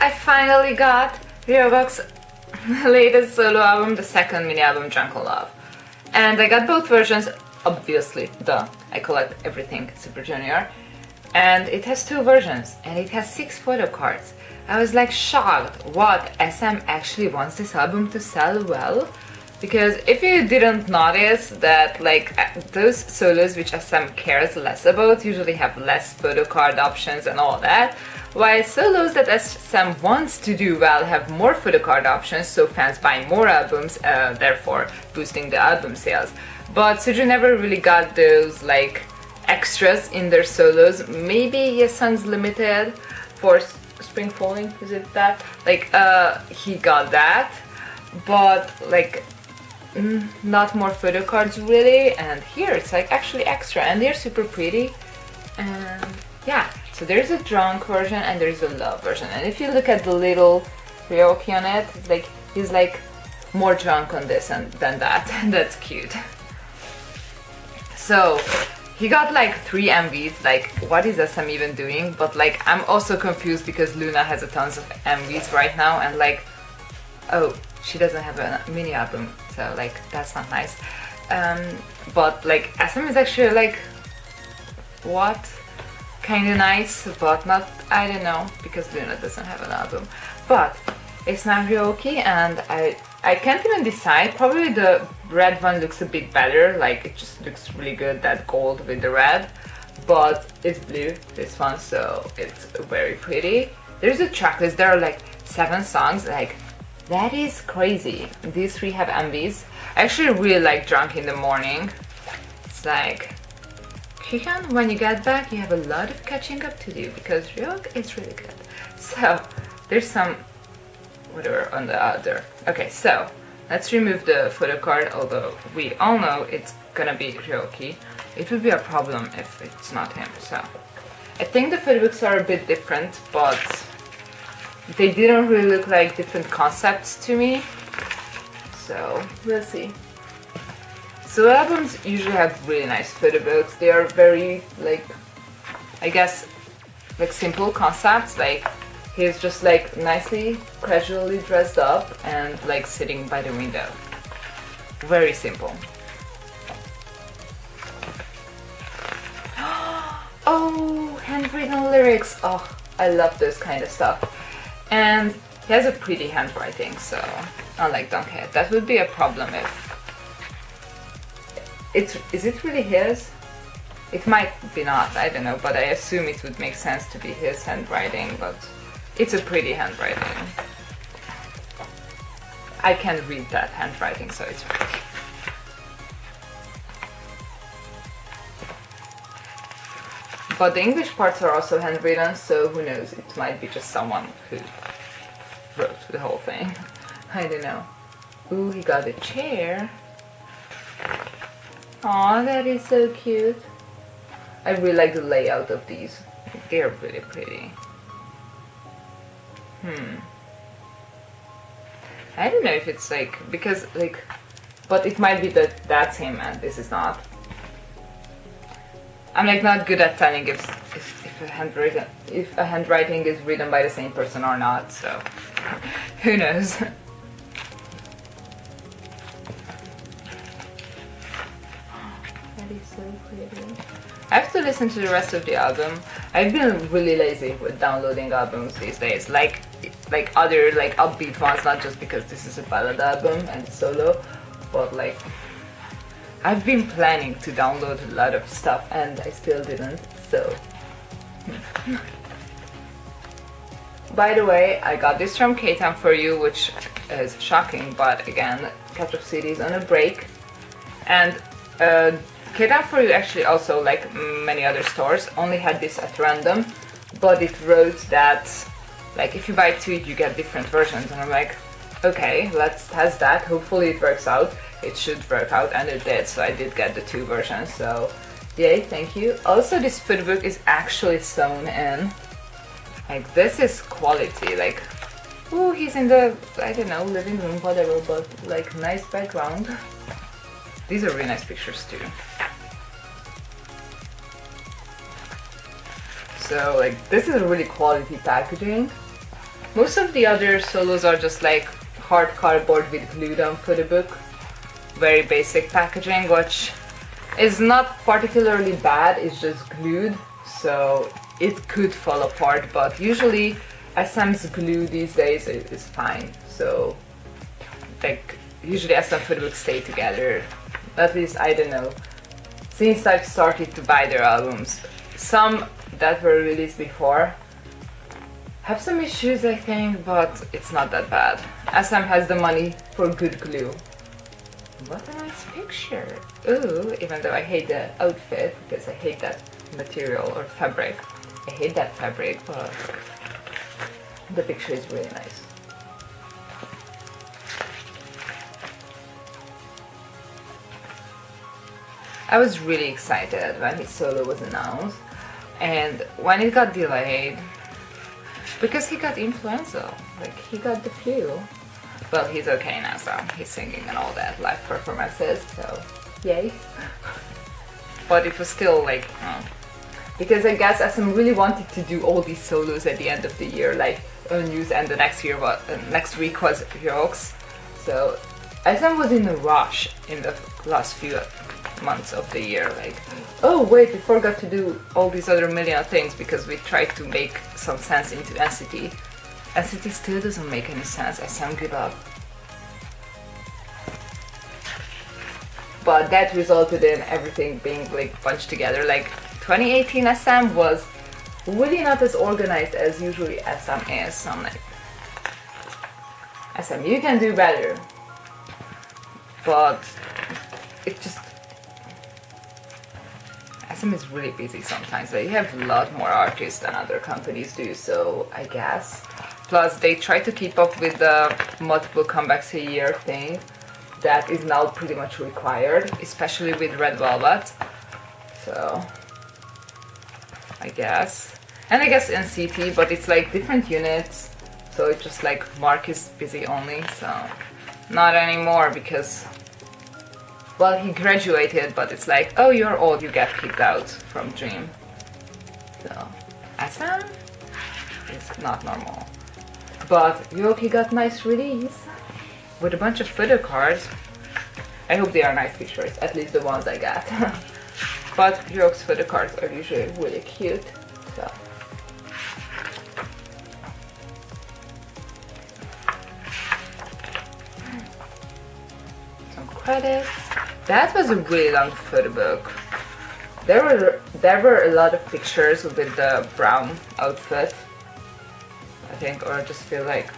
I finally got Ryeowook's latest solo album, the second mini album, Drunken Love. And I got both versions, obviously, duh. I collect everything 슈퍼주니어. And it has two versions, and it has 6 photo cards. I was like shocked, what, SM actually wants this album to sell well? Because if you didn't notice that like those solos which SM cares less about usually have less photo card options and all that, while solos that SM wants to do well have more photo card options, so fans buy more albums, therefore boosting the album sales. But Suju never really got those like extras in their solos. Maybe Yes Song's Limited for Spring Falling, is it that? Like he got that, but like not more photo cards really, and here it's like actually extra and they're super pretty. And yeah, so there's a drunk version and there's a love version, and if you look at the little Ryeowook on it, it's like he's like more drunk on this and than that. That's cute. So he got like 3 MVs, like what is SM even doing? But like I'm also confused because Luna has a tons of MVs right now, and like, oh, she doesn't have a mini album, so like that's not nice. But like SM is actually like, what? Kinda nice, but not, I don't know, because Luna doesn't have an album. But it's not Ryeowook, and I can't even decide. Probably the red one looks a bit better, like it just looks really good, that gold with the red. But it's blue, this one, so it's very pretty. There's a tracklist, there are like 7 songs, like that is crazy. These 3 have MVs. I actually really like Drunk in the Morning. It's like, Kikan, when you get back, you have a lot of catching up to do because Ryeowook is really good. So there's some whatever on the other. Okay, so let's remove the photo card, although we all know it's gonna be Ryeowook. It would be a problem if it's not him, so. I think the photo books are a bit different, but they didn't really look like different concepts to me. So, we'll see. So albums usually have really nice photo books. They are very, like, I guess, like simple concepts. Like, he's just like nicely, casually dressed up and like sitting by the window. Very simple. Oh, handwritten lyrics. Oh, I love this kind of stuff. And he has a pretty handwriting, so unlike Dunkhead, that would be a problem if is it really his? It might be not, I don't know, but I assume it would make sense to be his handwriting, but it's a pretty handwriting. I can read that handwriting, so it's pretty. But the English parts are also handwritten, so who knows, it might be just someone who wrote the whole thing. I don't know. Ooh, he got a chair. Aw, that is so cute. I really like the layout of these. They're really pretty. I don't know if it's like, because like, but it might be that that's him and this is not. I'm like not good at telling if a handwriting is written by the same person or not, so who knows. That is so pretty. I have to listen to the rest of the album. I've been really lazy with downloading albums these days, like other like upbeat ones, not just because this is a ballad album and solo, but like I've been planning to download a lot of stuff and I still didn't, so. By the way, I got this from K-Town for You, which is shocking, but again, Ketchup City is on a break. And K-Town for You actually also, like many other stores, only had this at random, but it wrote that like if you buy 2 you get different versions, and I'm like, okay, let's test that, hopefully it works out. It should work out, and it did, so I did get the 2 versions, so yay, thank you. Also, this food book is actually sewn in. Like, this is quality, like, ooh, he's in the, I don't know, living room, whatever, but like, nice background. These are really nice pictures too. So like, this is really quality packaging. Most of the other solos are just like hard cardboard with glued on photo book. Very basic packaging, which is not particularly bad, it's just glued, so it could fall apart, but usually SM's glue these days is fine. So like usually SM photo books stay together. At least I don't know. Since I've started to buy their albums, some that were released before have some issues, I think, but it's not that bad. SM has the money for good glue. What a nice picture. Ooh, even though I hate the outfit because I hate that material or fabric. I hate that fabric, but the picture is really nice. I was really excited when his solo was announced, and when it got delayed, because he got influenza, like he got the flu. Well, he's okay now, so he's singing and all that, live performances, so yay. But it was still like, because I guess SM really wanted to do all these solos at the end of the year, like Oneus, and the next week was Ryeowook's. So SM was in a rush in the last few months of the year, like, oh wait, we forgot to do all these other million things because we tried to make some sense into NCT. NCT still doesn't make any sense. SM give up. But that resulted in everything being like bunched together. Like 2018 SM was really not as organized as usually SM is. So I'm like, SM, you can do better. But it just, SM is really busy sometimes. They have a lot more artists than other companies do, so I guess. Plus, they try to keep up with the multiple comebacks a year thing that is now pretty much required, especially with Red Velvet. So, I guess. And I guess NCT, but it's like different units, so it's just like Mark is busy only, so not anymore because, well, he graduated, but it's like, oh, you're old, you get kicked out from Dream. So, SM is not normal. But Ryeowook got nice release with a bunch of photo cards. I hope they are nice pictures, at least the ones I got. But Ryeowook's photo cards are usually really cute. So. Some credits. That was a really long photo book. There were a lot of pictures with the brown outfit, I think, or I just feel like.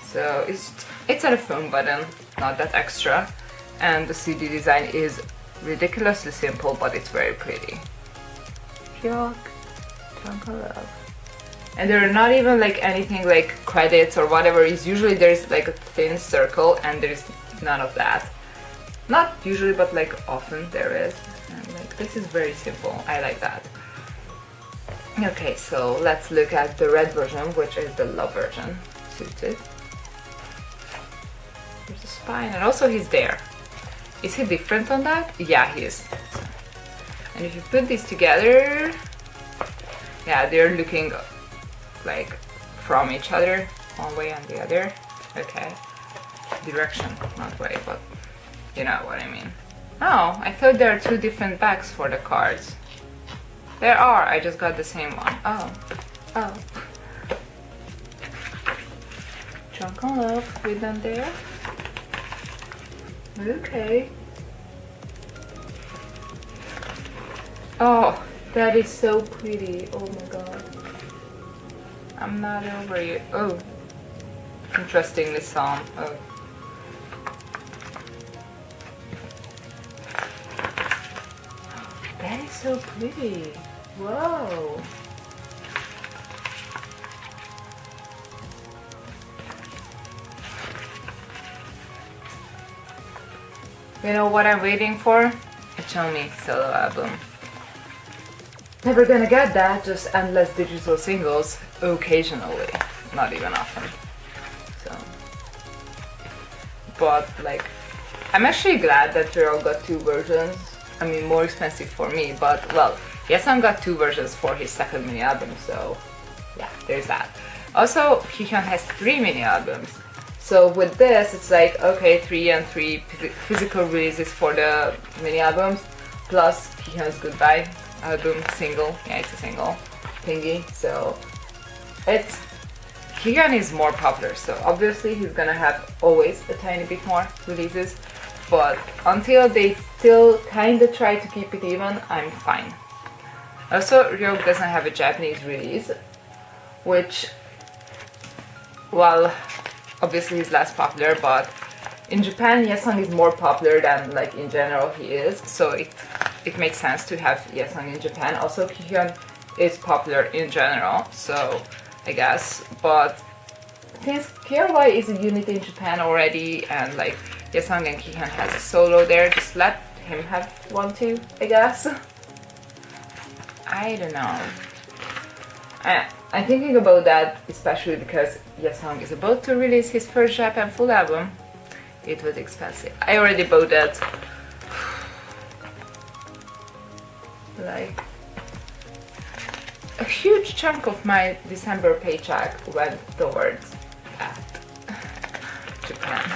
So it's at a phone button, not that extra, and the CD design is ridiculously simple, but it's very pretty. Ryeowook, Jungle Love. And there are not even like anything like credits or whatever. It's usually there's like a thin circle and there's none of that. Not usually, but like often there is. And like this is very simple. I like that. Okay, so let's look at the red version, which is the love version. Suited. There's a spine, and also he's there. Is he different on that? Yeah, he is. And if you put these together, yeah, they're looking like from each other, one way and the other. Okay. Direction, not way, but you know what I mean. Oh, I thought there are two different backs for the cards. There are, I just got the same one. Oh. Oh. Drunken Love with them there. Okay. Oh, that is so pretty. Oh my god. I'm not over you. Oh. Interesting, this song. Oh. That is so pretty. Whoa. You know what I'm waiting for? A HoMin solo album. Never gonna get that, just endless digital singles occasionally, not even often. So, but like, I'm actually glad that Ryeowook got two versions. I mean, more expensive for me, but well, Yesam got two versions for his second mini album, so yeah, there's that. Also, Kihyun has 3 mini albums. So with this, it's like, okay, 3 and 3 physical releases for the mini albums, plus Kihyun's Goodbye album single. Yeah, it's a single thingy. So it's Kihyun is more popular, so obviously he's gonna have always a tiny bit more releases, but until they still kinda try to keep it even, I'm fine. Also, Ryeowook doesn't have a Japanese release, which, well, obviously he's less popular, but in Japan, Yesung is more popular than like in general he is, so it makes sense to have Yesung in Japan. Also, Kihyun is popular in general, so I guess, but since KRY is a unit in Japan already, and like Yesung and Kihyun has a solo there, just let him have one too, I guess. I don't know. I'm thinking about that, especially because Yesung is about to release his first Japan full album. It was expensive. I already bought that. Like, a huge chunk of my December paycheck went towards that. Japan.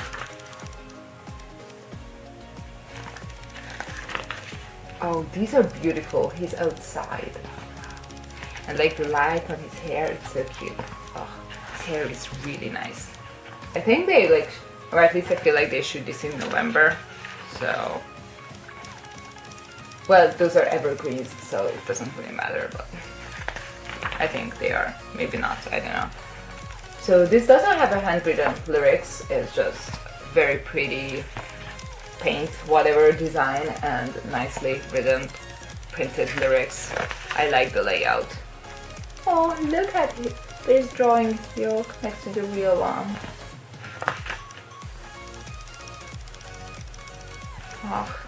Oh, these are beautiful. He's outside. And like the light on his hair, it's so cute. Oh, his hair is really nice. I think they like, or at least I feel like they shoot this in November. So, well, those are evergreens, so it doesn't really matter, but I think they are. Maybe not, I don't know. So this doesn't have a handwritten lyrics, it's just very pretty paint, whatever design, and nicely written printed lyrics. I like the layout. Oh, look at it! There's drawing Ryeowook next to the real one. Oh,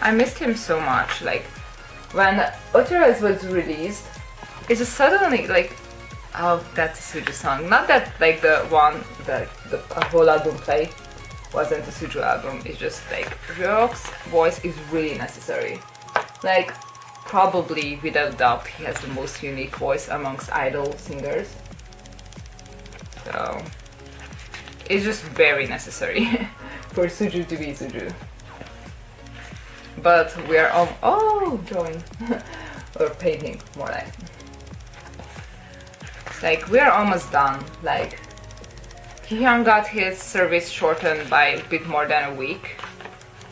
I missed him so much. Like, when Ateez was released, it just suddenly like, oh, that's a Suju song. Not that like the one that the whole album play wasn't a Suju album. It's just like Ryeowook's voice is really necessary. Like, probably without doubt he has the most unique voice amongst idol singers. So it's just very necessary for Suju to be Suju. But we are drawing or painting more like. Like, we are almost done. Like, Kihyun got his service shortened by a bit more than a week.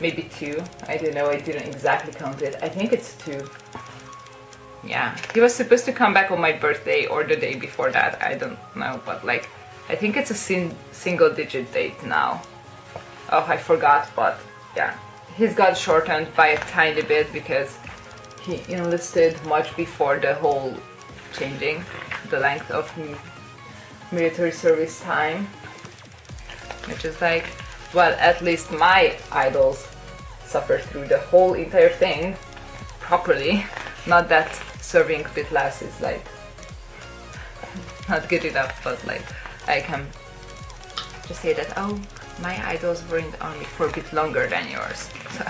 Maybe 2. I don't know, I didn't exactly count it. I think it's 2. Yeah, he was supposed to come back on my birthday or the day before that, I don't know, but like, I think it's a single digit date now. Oh, I forgot, but yeah. He's got shortened by a tiny bit because he enlisted much before the whole changing the length of military service time, which is like, well, at least my idols suffer through the whole entire thing properly. Not that serving a bit less is like not good enough, but like I can just say that, oh, my idols were in the army for a bit longer than yours. So,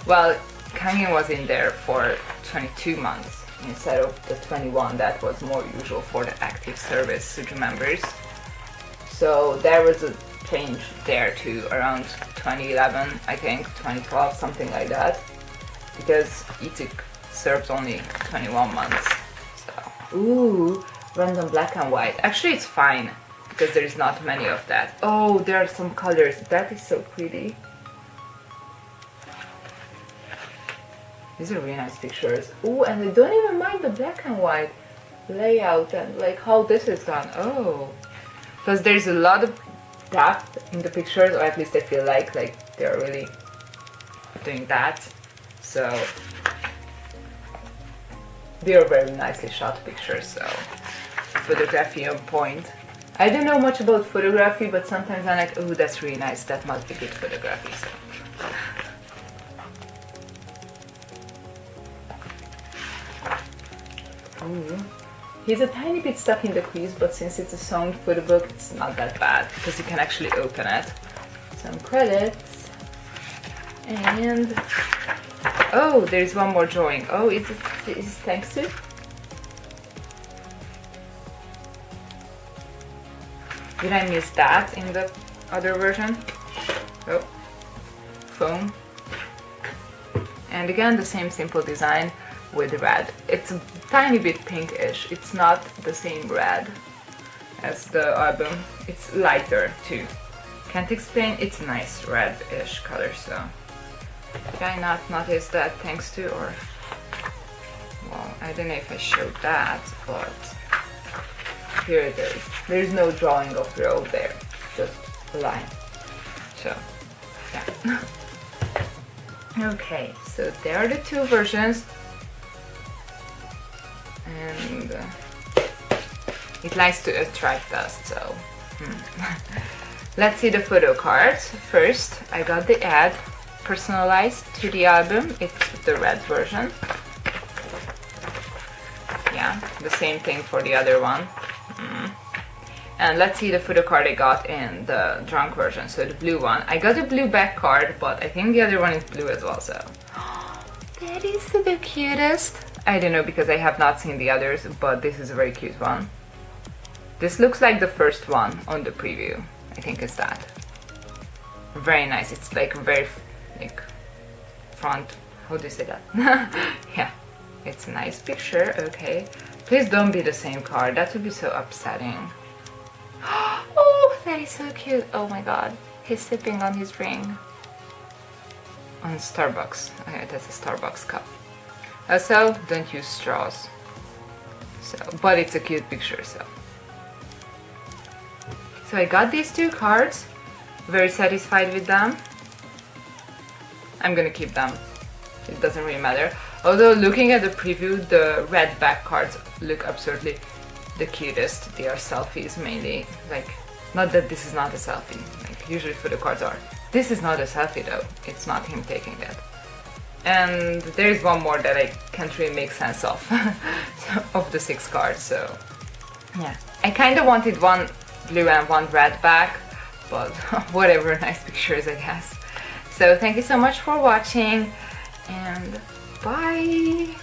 well, Kangin was in there for 22 months instead of the 21 that was more usual for the active service Suju members. So there was a change there to around 2011, I think, 2012, something like that, because Ateez served only 21 months. So, ooh, random black and white. Actually, it's fine because there's not many of that. Oh, there are some colors. That is so pretty. These are really nice pictures. Ooh, and I don't even mind the black and white layout and like how this is done. Oh, because there's a lot of depth in the pictures, or at least I feel like they're really doing that. So they are very nicely shot pictures, so photography on point. I don't know much about photography, but sometimes I'm like, oh, that's really nice, that must be good photography. So. Ooh. He's a tiny bit stuck in the crease, but since it's a song for the book, it's not that bad, because you can actually open it. Some credits. And oh, there's one more drawing. Oh, is it thanks to? Did I miss that in the other version? Oh, foam. And again, the same simple design with red. It's a tiny bit pinkish. It's not the same red as the album. It's lighter too. Can't explain. It's a nice red-ish color, so did I not notice that thanks to, or well, I don't know if I showed that, but here it is. There's no drawing of row there, just a line. So yeah. Okay, so there are the two versions, and it likes to attract us, so let's see the photo cards. First, I got the ad personalized to the album. It's the red version. Yeah, the same thing for the other one. And let's see the photo card I got in the drunk version, so the blue one. I got a blue back card, but I think the other one is blue as well, so that is the cutest. I don't know because I have not seen the others, but this is a very cute one. This looks like the first one on the preview. I think it's that. Very nice. It's like very like front. How do you say that? Yeah, it's a nice picture. Okay, please don't be the same card. That would be so upsetting. Oh, that is so cute. Oh my god, he's sipping on his ring. On Starbucks. Okay, that's a Starbucks cup. Also, don't use straws. So, but it's a cute picture, so. So I got these two cards. Very satisfied with them. I'm gonna keep them. It doesn't really matter. Although looking at the preview, the red back cards look absurdly the cutest. They are selfies mainly. Like, not that this is not a selfie. Like usually photo cards are. This is not a selfie though. It's not him taking it. And there is one more that I can't really make sense of. Of the 6 cards. So yeah, I kind of wanted one blue and one red back, but whatever, nice pictures I guess. So thank you so much for watching, and bye!